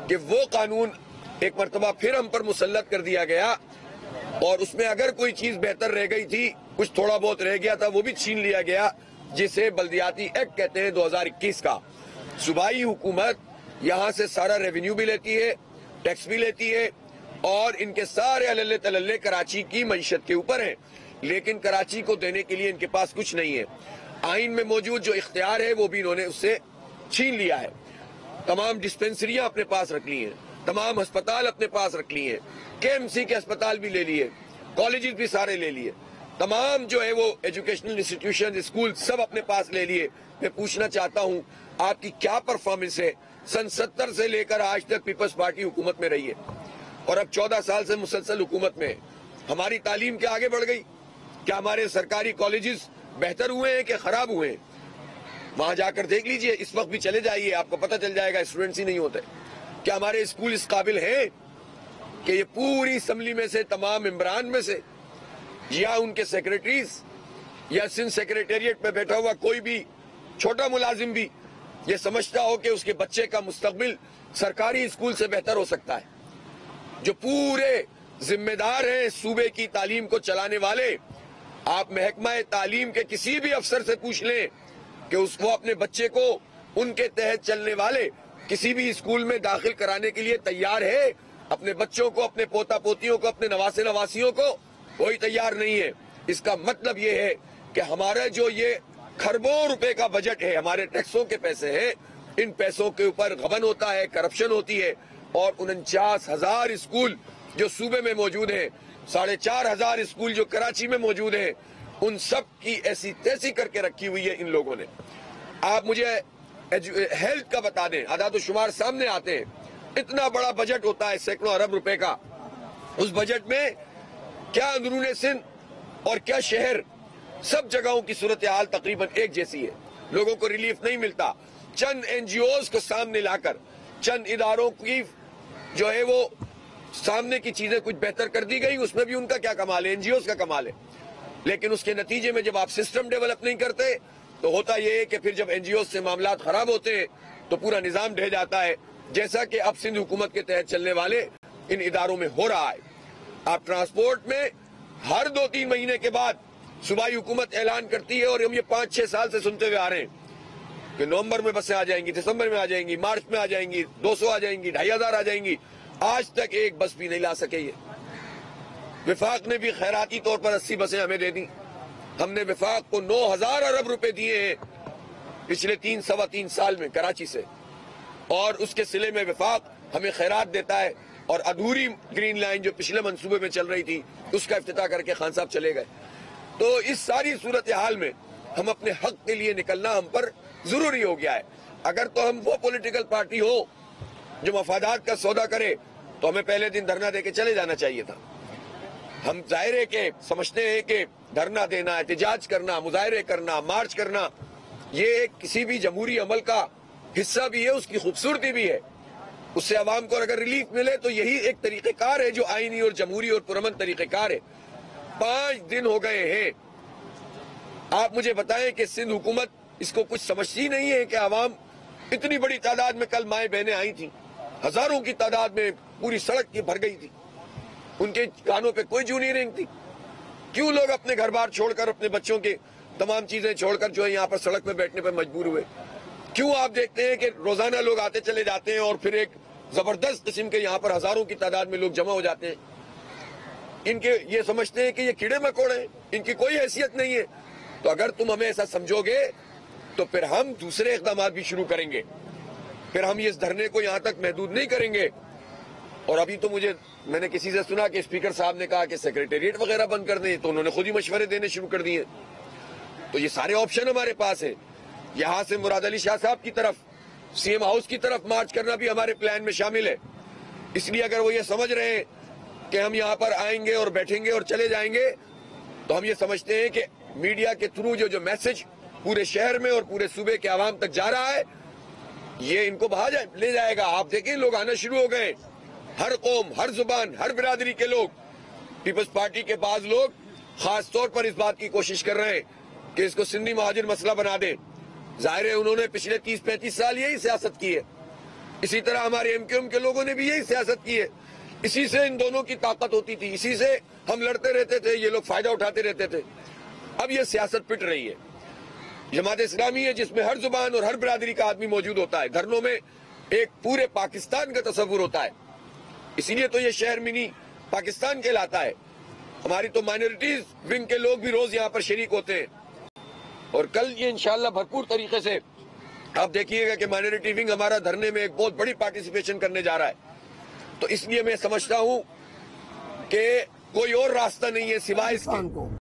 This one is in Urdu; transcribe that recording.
کہ وہ قانون ایک مرتبہ پھر ہم پر مسلط کر دیا گیا اور اس میں اگر کوئی چیز بہتر رہ گئی تھی، کچھ تھوڑا بہت رہ گیا تھا، وہ بھی چھین لیا گیا، جسے بلدیاتی ایکٹ کہتے ہیں 2021 کا۔ صوبائی حکومت یہاں سے سارا ریونیو بھی لیتی ہے، ٹیکس بھی لیتی ہے، اور ان کے سارے عللے تللے کراچی کی معیشت کے اوپر ہیں، لیکن کراچی کو دینے کے لیے ان کے پاس کچھ نہیں ہے۔ آئین میں موجود جو اختیار ہے وہ بھی انہوں نے اس سے چھین لیا ہے۔ تمام ڈسپنسریاں اپنے پاس رکھ لی ہیں، تمام ہسپتال اپنے پاس رکھ لیے ہیں، کے ایم سی کے ہسپتال بھی لے لیے، کالجز بھی سارے لے لیے، تمام جو ہے وہ ایجوکیشنل انسٹیٹیوشن، اسکول سب اپنے پاس لے لیے۔ میں پوچھنا چاہتا ہوں آپ کی کیا پرفارمنس ہے؟ سن 70 سے لے کر آج تک پیپلز پارٹی حکومت میں رہی ہے اور اب 14 سال سے مسلسل حکومت میں ہے۔ ہماری تعلیم کیا آگے بڑھ گئی؟ کیا ہمارے سرکاری کالجز بہتر ہوئے ہیں کہ خراب ہوئے ہیں؟ وہاں جا کر دیکھ لیجئے، اس وقت بھی چلے جائیے، آپ کو پتہ چل جائے گا، اسٹوڈنٹس ہی نہیں ہوتے۔ کیا ہمارے اسکول اس قابل ہیں کہ یہ پوری اسمبلی میں سے تمام ممبران میں سے یا ان کے سیکریٹریز یا سندھ سیکریٹریٹ میں بیٹھا ہوا کوئی بھی چھوٹا ملازم بھی یہ سمجھتا ہو کہ اس کے بچے کا مستقبل سرکاری اسکول سے بہتر ہو سکتا ہے؟ جو پورے ذمہ دار ہیں صوبے کی تعلیم کو چلانے والے، آپ محکمہ تعلیم کے کسی بھی افسر سے پوچھ لیں کہ وہ اپنے بچے کو ان کے تحت چلنے والے کسی بھی اسکول میں داخل کرانے کے لیے تیار ہے؟ اپنے بچوں کو، اپنے پوتا پوتیوں کو، اپنے نواسے نواسیوں کو کوئی تیار نہیں ہے۔ اس کا مطلب یہ ہے کہ ہمارا جو یہ کھربوں روپے کا بجٹ ہے، ہمارے ٹیکسوں کے پیسے ہیں، ان پیسوں کے اوپر غبن ہوتا ہے، کرپشن ہوتی ہے، اور 49,000 اسکول جو صوبے میں موجود ہیں، 4,500 اسکول جو کراچی میں موجود ہیں، ان سب کی ایسی تیسی کر کے رکھی ہوئی ہے ان لوگوں نے۔ آپ مجھے ہیلتھ کا بتا دیں، اعداد و شمار سامنے آتے ہیں، اتنا بڑا بجٹ ہوتا ہے سینکڑوں ارب روپے کا، اس بجٹ میں کیا اندرون سندھ اور کیا شہر، سب جگہوں کی صورتحال تقریباً ایک جیسی ہے، لوگوں کو ریلیف نہیں ملتا۔ چند این جی اوز کو سامنے لا کر، چند اداروں کی جو ہے وہ سامنے کی چیزیں کچھ بہتر کر دی گئی، اس میں بھی ان کا کیا کمال ہے، این جی اوز کا کمال ہے، لیکن اس کے نتیجے میں جب آپ سسٹم ڈیولپ نہیں کرتے تو ہوتا یہ ہے کہ پھر جب این جی اوز سے معاملات خراب ہوتے ہیں تو پورا نظام ڈھہ جاتا ہے، جیسا کہ اب سندھ حکومت کے تحت چلنے والے ان اداروں میں ہو رہا ہے۔ آپ ٹرانسپورٹ میں ہر 2-3 مہینے کے بعد صوبائی حکومت اعلان کرتی ہے، اور ہم یہ 5-6 سال سے سنتے ہوئے آ رہے ہیں کہ نومبر میں بسیں آ جائیں گی، دسمبر میں آ جائیں گی، مارچ میں آ جائیں گی، 200 آ جائیں گی، 2,500 آ جائیں گی۔ آج تک ایک بس بھی نہیں لا سکے یہ۔ وفاق نے بھی خیراتی طور پر 80 بسیں ہمیں دے دیں، ہم نے وفاق کو 9,000 ارب روپے دیے ہیں پچھلے 3-3.25 سال میں کراچی سے، اور اس کے صلے میں وفاق ہمیں خیرات دیتا ہے، اور ادھوری گرین لائن جو پچھلے منصوبے میں چل رہی تھی اس کا افتتاح کر کے خان صاحب چلے گئے۔ تو اس ساری صورتحال میں ہم اپنے حق کے لیے نکلنا ہم پر ضروری ہو گیا ہے۔ اگر تو ہم وہ پولیٹیکل پارٹی ہو جو مفادات کا سودا کرے تو ہمیں پہلے دن دھرنا دے کے چلے جانا چاہیے تھا۔ ہم ظاہر ہے کہ سمجھتے ہیں کہ دھرنا دینا، احتجاج کرنا، مظاہرے کرنا، مارچ کرنا، یہ ایک کسی بھی جمہوری عمل کا حصہ بھی ہے، اس کی خوبصورتی بھی ہے، اس سے عوام کو اگر ریلیف ملے تو یہی ایک طریقہ کار ہے جو آئینی اور جمہوری اور پرامن طریقہ کار ہے۔ 5 دن ہو گئے ہیں، آپ مجھے بتائیں کہ سندھ حکومت اس کو کچھ سمجھتی نہیں ہے کہ عوام اتنی بڑی تعداد میں، کل مائیں بہنیں آئی تھیں، ہزاروں کی تعداد میں پوری سڑک کی بھر گئی تھی، ان کے کانوں پہ کوئی جو نہیں رینگتی۔ کیوں لوگ اپنے گھر بار چھوڑ کر، اپنے بچوں کے تمام چیزیں چھوڑ کر جو ہے یہاں پر سڑک پہ بیٹھنے پہ مجبور ہوئے؟ کیوں آپ دیکھتے ہیں کہ روزانہ لوگ آتے چلے جاتے ہیں اور پھر ایک زبردست قسم کے یہاں پر ہزاروں کی تعداد میں لوگ جمع ہو جاتے ہیں؟ ان کے یہ سمجھتے ہیں کہ یہ کیڑے مکوڑے ہیں، ان کی کوئی حیثیت نہیں ہے۔ تو اگر تم ہمیں ایسا سمجھو گے تو پھر ہم دوسرے اقدامات بھی شروع کریں گے، پھر ہم اس دھرنے کو یہاں تک محدود نہیں کریں گے۔ اور ابھی تو میں نے کسی سے سنا کہ اسپیکر صاحب نے کہا کہ سیکریٹریٹ وغیرہ بند کر دیں، تو انہوں نے خود ہی مشورے دینے شروع کر دیے۔ تو یہ سارے آپشن ہمارے پاس ہیں۔ یہاں سے مراد علی شاہ صاحب کی طرف، سی ایم ہاؤس کی طرف مارچ کرنا بھی ہمارے پلان میں شامل ہے۔ اس لیے اگر وہ یہ سمجھ رہے ہیں کہ ہم یہاں پر آئیں گے اور بیٹھیں گے اور چلے جائیں گے، تو ہم یہ سمجھتے ہیں کہ میڈیا کے تھرو جو میسج پورے شہر میں اور پورے صوبے کے عوام تک جا رہا ہے، یہ ان کو لے جائے گا۔ آپ دیکھیں لوگ آنا شروع ہو گئے، ہر قوم، ہر زبان، ہر برادری کے لوگ۔ پیپلز پارٹی کے بعض لوگ خاص طور پر اس بات کی کوشش کر رہے ہیں کہ اس کو سندھی مہاجر مسئلہ بنا دیں۔ ظاہر ہے انہوں نے پچھلے 30-35 سال یہی سیاست کی ہے، اسی طرح ہمارے MQM کے لوگوں نے بھی یہی سیاست کی ہے. اسی سے ان دونوں کی طاقت ہوتی تھی, اسی سے ہم لڑتے رہتے تھے, یہ لوگ فائدہ اٹھاتے رہتے تھے. اب یہ سیاست پٹ رہی ہے. جماعت اسلامی ہے جس میں ہر زبان اور ہر برادری کا آدمی موجود ہوتا ہے. دھرنوں میں ایک پورے پاکستان کا تصور ہوتا ہے, اسی لیے تو یہ شہر منی پاکستان کہلاتا ہے. ہماری تو مائنورٹیز ونگ کے لوگ بھی روز یہاں پر شریک ہوتے ہیں, اور کل یہ انشاءاللہ بھرپور طریقے سے آپ دیکھیے گا کہ مائنورٹی ونگ ہمارا دھرنے میں ایک بہت بڑی پارٹیسپیشن کرنے جا رہا ہے. تو اس لیے میں سمجھتا ہوں کہ کوئی اور راستہ نہیں ہے سوائے اس کے